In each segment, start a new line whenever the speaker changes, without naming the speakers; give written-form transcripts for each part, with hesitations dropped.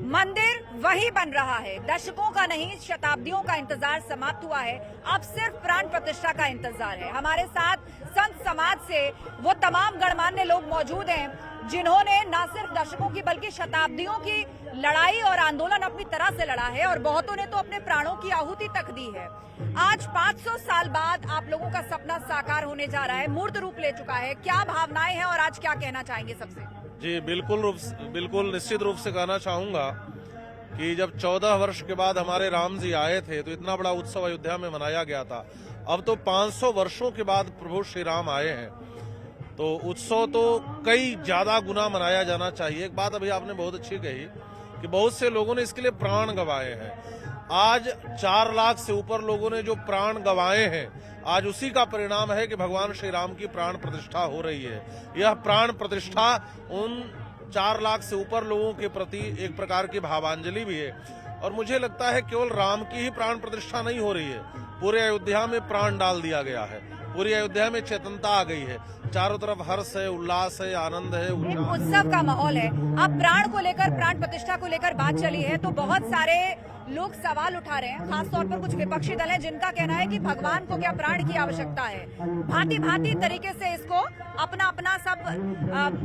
मंदिर वही बन रहा है। दशकों का नहीं, शताब्दियों का इंतजार समाप्त हुआ है। अब सिर्फ प्राण प्रतिष्ठा का इंतजार है। हमारे साथ संत समाज से वो तमाम गणमान्य लोग मौजूद हैं जिन्होंने न सिर्फ दशकों की बल्कि शताब्दियों की लड़ाई और आंदोलन अपनी तरह से लड़ा है और बहुतों ने तो अपने प्राणों की आहुति तक दी है। आज 500 साल बाद आप लोगों का सपना साकार होने जा रहा है, मूर्त रूप ले चुका है। क्या भावनाएं हैं और आज क्या कहना चाहेंगे सबसे?
जी बिल्कुल निश्चित रूप से कहना चाहूंगा कि जब 14 वर्ष के बाद हमारे राम जी आए थे तो इतना बड़ा उत्सव अयोध्या में मनाया गया था। अब तो 500 वर्षों के बाद प्रभु श्री राम आए हैं तो उत्सव तो कई ज्यादा गुना मनाया जाना चाहिए। एक बात अभी आपने बहुत अच्छी कही कि बहुत से लोगों ने इसके लिए प्राण गंवाए हैं। आज 4 लाख से ऊपर लोगों ने जो प्राण गंवाए हैं, आज उसी का परिणाम है कि भगवान श्री राम की प्राण प्रतिष्ठा हो रही है। यह प्राण प्रतिष्ठा उन 4 लाख से ऊपर लोगों के प्रति एक प्रकार की भावांजलि भी है। और मुझे लगता है केवल राम की ही प्राण प्रतिष्ठा नहीं हो रही है, पूरे अयोध्या में प्राण डाल दिया गया है। पूरी अयोध्या में चेतनता आ गई है, चारों तरफ हर्ष है, उल्लास है, आनंद है,
उत्सव का माहौल है। अब प्राण को लेकर, प्राण प्रतिष्ठा को लेकर बात चली है तो बहुत सारे लोग सवाल उठा रहे हैं, खासतौर पर कुछ विपक्षी दल हैं जिनका कहना है कि भगवान को क्या प्राण की आवश्यकता है। भांति भांति तरीके से इसको अपना अपना सब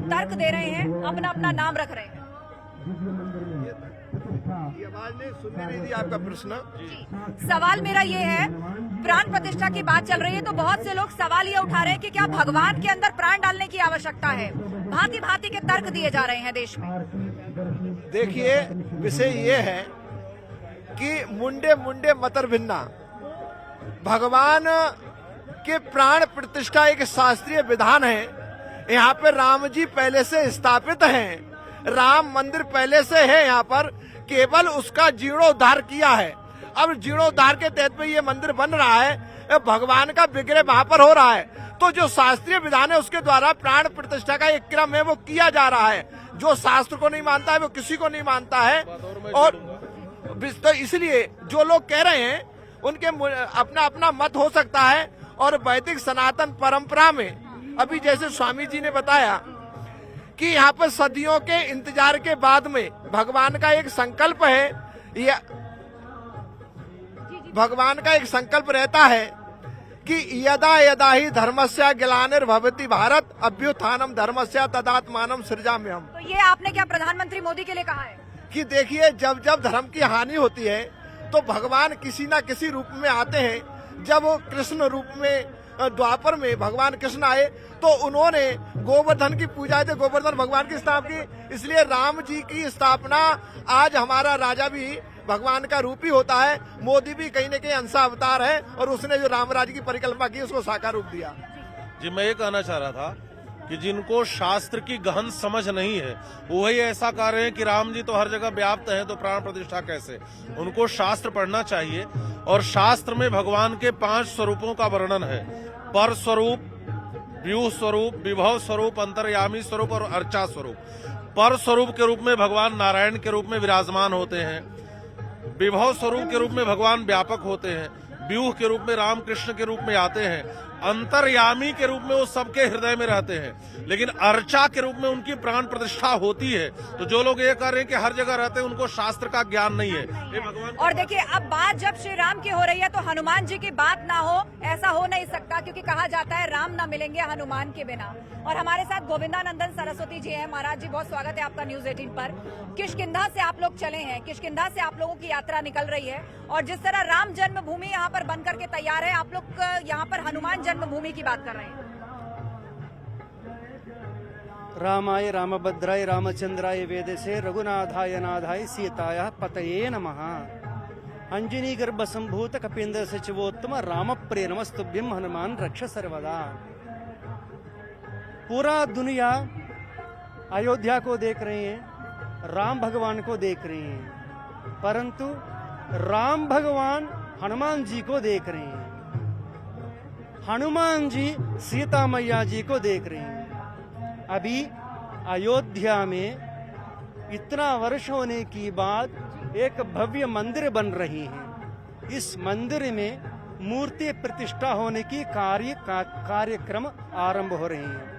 तर्क दे रहे हैं, अपना अपना नाम रख रहे हैं।
ये आवाज नहीं सुनने नहीं दी आपका प्रश्न।
सवाल मेरा ये है, प्राण प्रतिष्ठा की बात चल रही है तो बहुत से लोग सवाल ये उठा रहे हैं कि क्या भगवान के अंदर प्राण डालने की आवश्यकता है। भांति भांति के तर्क दिए जा रहे हैं देश में।
देखिए, विषय ये है कि मुंडे मुंडे मतर भिन्ना। भगवान के प्राण प्रतिष्ठा एक शास्त्रीय विधान है। यहाँ पे राम जी पहले से स्थापित हैं, राम मंदिर पहले से है, यहाँ पर केवल उसका जीर्णोद्धार किया है। अब जीर्णोद्धार के तहत में ये मंदिर बन रहा है, भगवान का विग्रह वहां पर हो रहा है। तो जो शास्त्रीय विधान है उसके द्वारा प्राण प्रतिष्ठा का एक क्रम है वो किया जा रहा है। जो शास्त्र को नहीं मानता है वो किसी को नहीं मानता है। और तो इसलिए जो लोग कह रहे हैं उनके अपना अपना मत हो सकता है। और वैदिक सनातन परंपरा में अभी जैसे स्वामी जी ने बताया कि यहाँ पर सदियों के इंतजार के बाद में भगवान का एक संकल्प है, या भगवान का एक संकल्प रहता है कि यदा यदा ही धर्मस्य ग्लानिर्भवति भारत अभ्युत्थानम धर्मस्य तदात्मानम सृजाम्यहम्।
तो ये आपने क्या प्रधानमंत्री मोदी के लिए कहा है
कि देखिए, जब जब धर्म की हानि होती है तो भगवान किसी ना किसी रूप में आते हैं। जब वो कृष्ण रूप में द्वापर में भगवान कृष्ण आए तो उन्होंने गोवर्धन की पूजा थे, गोवर्धन भगवान की स्थापना की। इसलिए राम जी की स्थापना आज हमारा राजा भी भगवान का रूप ही होता है। मोदी भी कहीं न कहीं अंशा अवतार है और उसने जो राम राज्य की परिकल्पना की उसको साकार रूप दिया।
जी मैं ये कहना चाह रहा था कि जिनको शास्त्र की गहन समझ नहीं है वही ऐसा कह रहे हैं कि राम जी तो हर जगह व्याप्त हैं तो प्राण प्रतिष्ठा कैसे। उनको शास्त्र पढ़ना चाहिए और शास्त्र में भगवान के 5 स्वरूपों का वर्णन है। पर स्वरूप, व्यूह स्वरूप, विभव स्वरूप, अंतर्यामी स्वरूप और अर्चा स्वरूप। पर स्वरूप के रूप में भगवान नारायण के रूप में विराजमान होते हैं, विभव स्वरूप के रूप में भगवान व्यापक होते हैं, व्यूह के रूप में राम कृष्ण के रूप में आते हैं, अंतर्यामी के रूप में वो सबके हृदय में रहते हैं, लेकिन अर्चा के रूप में उनकी प्राण प्रतिष्ठा होती है। तो जो लोग ये कह रहे हैं कि हर जगह रहते हैं उनको शास्त्र का ज्ञान नहीं है, ये भगवान।
और देखिए, अब बात जब श्री राम की हो रही है तो हनुमान जी की बात ना हो ऐसा हो नहीं सकता, क्योंकि कहा जाता है राम ना मिलेंगे हनुमान के बिना। और हमारे साथ गोविंदानंदन सरस्वती जी हैं। महाराज जी, बहुत स्वागत है आपका न्यूज 18 पर। किष्किंधा से आप लोग चले हैं, किष्किंधा से आप लोगों की यात्रा निकल रही है और जिस तरह राम जन्मभूमि यहाँ पर बन करके तैयार है, आप लोग यहाँ पर हनुमान जन्मभूमि की बात कर रहे हैं।
रामाय रामभद्राय रामचंद्राय वेदसे रघुनाथाय नाथाय सीताय पतये नमः। अंजनी गर्भ संभूत कपींद्र सचिवोत्तम राम प्रिय नमस्तुभ्यम हनुमान रक्ष सर्वदा। पूरा दुनिया अयोध्या को देख रही है, राम भगवान को देख रही है, परंतु राम भगवान हनुमान जी को देख रहे हैं, हनुमान जी सीता मैया जी को देख रहे हैं। अभी अयोध्या में इतना वर्ष होने की बाद एक भव्य मंदिर बन रही है। इस मंदिर में मूर्ति प्रतिष्ठा होने की कार्यक्रम आरंभ हो रहे हैं।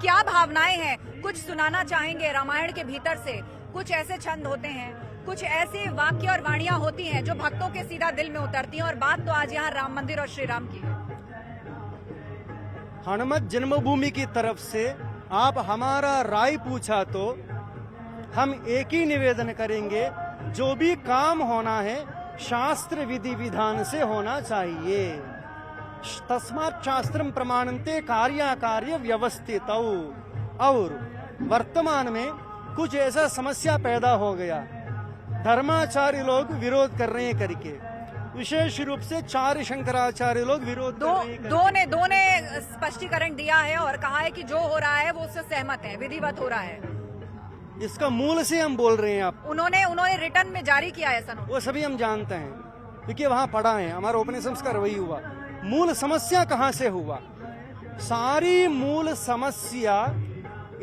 क्या भावनाएं हैं, कुछ सुनाना चाहेंगे रामायण के भीतर से? कुछ ऐसे छंद होते हैं, कुछ ऐसे वाक्य और वाणियां होती हैं जो भक्तों के सीधा दिल में उतरती हैं। और बात तो आज यहाँ राम मंदिर और श्री राम की है।
हनुमत जन्मभूमि की तरफ से आप हमारा राय पूछा तो हम एक ही निवेदन करेंगे, जो भी काम होना है शास्त्र विधि विधान से होना चाहिए। तस्मात् शास्त्रम प्रमाणन्ते कार्याकार्य व्यवस्थित। और वर्तमान में कुछ ऐसा समस्या पैदा हो गया, धर्माचार्य लोग विरोध कर रहे हैं करके, विशेष रूप से 4 शंकराचार्य लोग विरोध कर रहे हैं।
दो ने स्पष्टीकरण दिया है और कहा है कि जो हो रहा है वो उससे सहमत है, विधिवत हो रहा है।
इसका मूल से हम बोल रहे हैं। आप
उन्होंने रिटर्न में जारी किया है ऐसा।
वो सभी हम जानते हैं क्योंकि वहां पढ़ा है, हमारा ओपन संस्कार वही हुआ। मूल समस्या कहां से हुआ? सारी मूल समस्या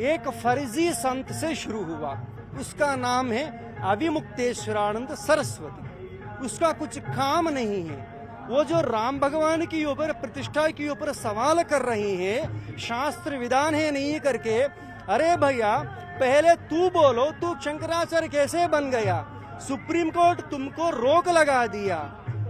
एक फर्जी संत से शुरू हुआ, उसका नाम है अविमुक्तेश्वरानंद सरस्वती। उसका कुछ काम नहीं है। वो जो राम भगवान के ऊपर प्रतिष्ठा के ऊपर सवाल कर रही है, शास्त्र विधान है नहीं करके, अरे भैया पहले तू बोलो, तू शंकराचार्य कैसे बन गया? सुप्रीम कोर्ट तुमको रोक लगा दिया।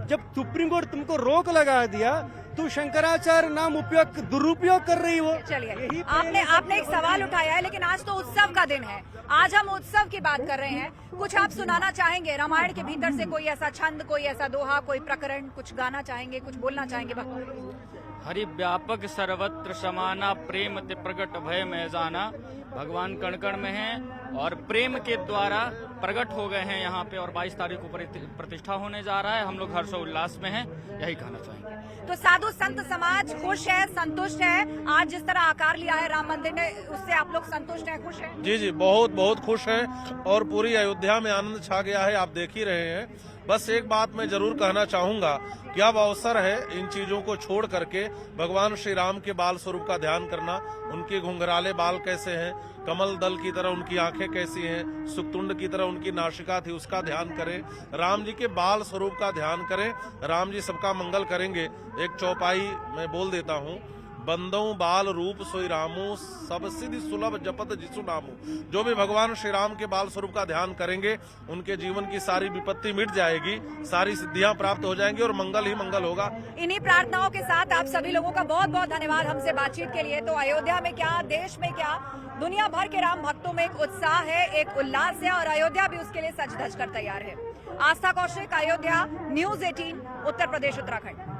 जब सुप्रीम कोर्ट तुमको रोक लगा दिया, तू शंकराचार्य नाम दुरुपयोग कर रही हो।
चलिए, आपने एक सवाल उठाया है, लेकिन आज तो उत्सव का दिन है। आज हम उत्सव की बात कर रहे हैं। कुछ आप सुनाना चाहेंगे रामायण के भीतर से? कोई ऐसा छंद, कोई ऐसा दोहा, कोई प्रकरण, कुछ गाना चाहेंगे, कुछ बोलना चाहेंगे भक्तों को?
हरि व्यापक सर्वत्र समाना, प्रेम ते प्रगट भय में जाना। भगवान कण कण में हैं और प्रेम के द्वारा प्रकट हो गए हैं यहाँ पे, और 22 तारीख को प्रतिष्ठा होने जा रहा है। हम लोग हर्षोल्लास में हैं, यही कहना चाहेंगे।
तो साधु संत समाज खुश है, संतुष्ट है? आज जिस तरह आकार लिया है राम मंदिर ने, उससे आप लोग संतुष्ट हैं, खुश हैं?
जी, बहुत खुश हैं और पूरी अयोध्या में आनंद छा गया है, आप देख ही रहे हैं। बस एक बात मैं जरूर कहना चाहूंगा कि अब अवसर है इन चीजों को छोड़ करके भगवान श्री राम के बाल स्वरूप का ध्यान करना। उनके घुंघराले बाल कैसे हैं, कमल दल की तरह उनकी आंखें कैसी हैं, सुक्तुंड की तरह उनकी नासिका थी, उसका ध्यान करें। राम जी के बाल स्वरूप का ध्यान करें, राम जी सबका मंगल करेंगे। एक चौपाई मैं बोल देता हूँ, बंदों बाल रूप सोई रामू, सब सिद्धि सुलभ जपत जिसु नामू। जो भी भगवान श्री राम के बाल स्वरूप का ध्यान करेंगे, उनके जीवन की सारी विपत्ति मिट जाएगी, सारी सिद्धियां प्राप्त हो जाएंगी और मंगल ही मंगल होगा।
इन्हीं प्रार्थनाओं के साथ आप सभी लोगों का बहुत बहुत धन्यवाद हमसे बातचीत के लिए। तो अयोध्या में क्या, देश में क्या, दुनिया भर के राम भक्तों में एक उत्साह है, एक उल्लास है, और अयोध्या भी उसके लिए सज धज कर तैयार है। आस्था कौशिक, अयोध्या, न्यूज़ 18, उत्तर प्रदेश, उत्तराखंड।